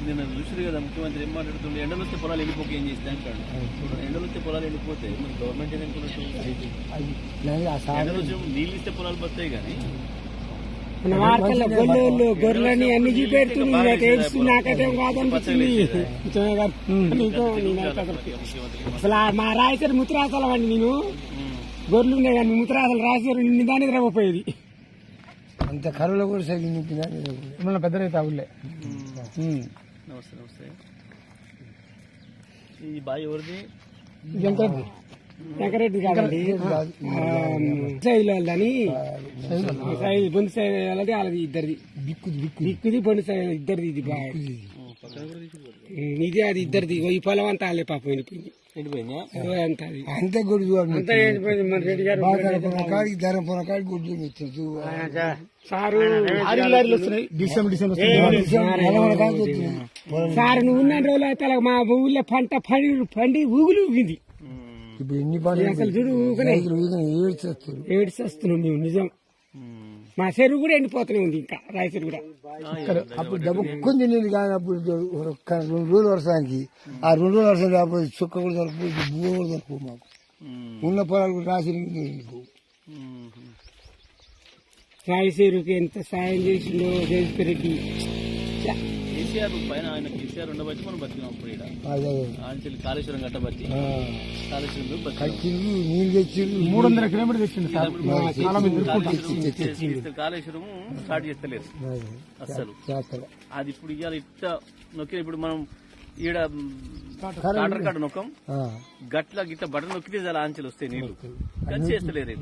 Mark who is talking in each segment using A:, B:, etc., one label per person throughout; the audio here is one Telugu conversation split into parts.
A: నిన్న చూసారు కదా ముఖ్యమంత్రి ఏం మాట్లాడుతుండే, ఎండలు వస్తే పొలాలు ఎండిపోక ఏం చేస్తే అంటాడు. ఎండలు వస్తే పొలాలు ఎండిపోతే మరి గవర్నమెంట్ ఏమనుకున్నట్టు, ఎండలు వచ్చి నీళ్ళు ఇస్తే పొలాలు బతాయి. కానీ
B: మన వార్తల్లో గొల్లు గొర్రెలని అన్ని చూపెడుతుంది, నాకైతే కాదనిపించింది. అసలు మా రాయచూరు ముత్తురాసలు అండి, నేను గొర్రెలు ఉన్నాయి కానీ ముత్తురాసలు రాయచూరు నిదాన్ని నిద్రపోయేది.
C: అంత కరువులో కూడా సైకిల్ నింపినా మన పెద్ద రైతు అవులే.
A: నమస్తే నమస్తే. ఈ బాయ్ ఎవరిది?
B: వెంకరెడ్డి కాదండి, శైలి వాళ్ళని బొందు శైలి వాళ్ళది వాళ్ళది ఇద్దరిది, దిక్కుది బొందు శైలి ఇద్దరిది. ఇది బాయ్ ఇది అది ఇద్దరిది. ఈ పొలం అంతా వాళ్ళే పాపం ఎండిపోయింది.
C: అంతే గుడి
B: అంతా ఎండిపోయింది. మన రెడ్డి గారు
C: కాడికి ధరంపురం కాడికి గుడ్లు
B: సారు సార్ నువ్వు ఉన్న రోజులు అయితే మా ఊళ్ళో పంట పండి ఊగులు ఊగింది.
C: ఇప్పుడు ఎన్ని పండుగ
B: అసలు చూడు ఏడ్చేస్తున్నాం మేము. నిజం మా చెరువు కూడా ఎండిపోతూనే ఉంది, ఇంకా రాయచూరు కూడా.
C: అప్పుడు దబ్బుకుంది నేను కానీ అప్పుడు 2 రోజులు వర్షానికి, ఆ 2 రోజులు వర్షం లేకపోతే చుక్క కూడా దొరకపోతే భూమి కూడా దొరకవు. మాకు ఉన్న పొలాలు కూడా రాసి
B: రాయచూరుకి ఎంత సాయం చేసిండో జగన్రెడ్డి.
A: కేసీఆర్ పైన ఆయన కేసీఆర్ ఉండబట్టి మనం బతికినాం. ఇప్పుడు ఇక్కడ కాళేశ్వరం కట్టబట్టి కాళేశ్వరం
C: నీళ్ళు తెచ్చిండు,
B: 300 కిలోమీటర్లు తెచ్చిండు.
A: కాళేశ్వరం స్టార్ట్ చేస్తలేదు అసలు. అది ఇప్పుడు ఇవాళ ఇట్ట నొక్కి, ఇప్పుడు మనం ఈడ ఆధార్ కార్డు నొక్కం, గట్ల గిట్ల బటన్ నొక్కితే చాలా ఆంచెలు వస్తాయి నీళ్లు. చేస్తలేరు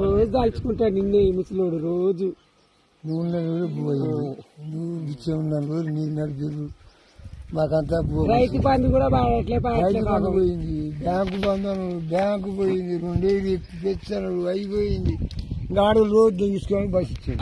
B: రోజు దాల్చుకుంటాడు నిన్నే ముసలోడు రోజు.
C: నువ్వు ఉన్న రోజు నువ్వు ఇచ్చే ఉన్న రోజు నీళ్ళు నడిపారు. మాకంతా
B: రైతు బంధు కూడా
C: రైతు బంధు పోయింది, బ్యాంకు పోయింది, 2 తెచ్చాను అయిపోయింది. గాడు రోజు తీసుకొని బస్ ఇచ్చాడు.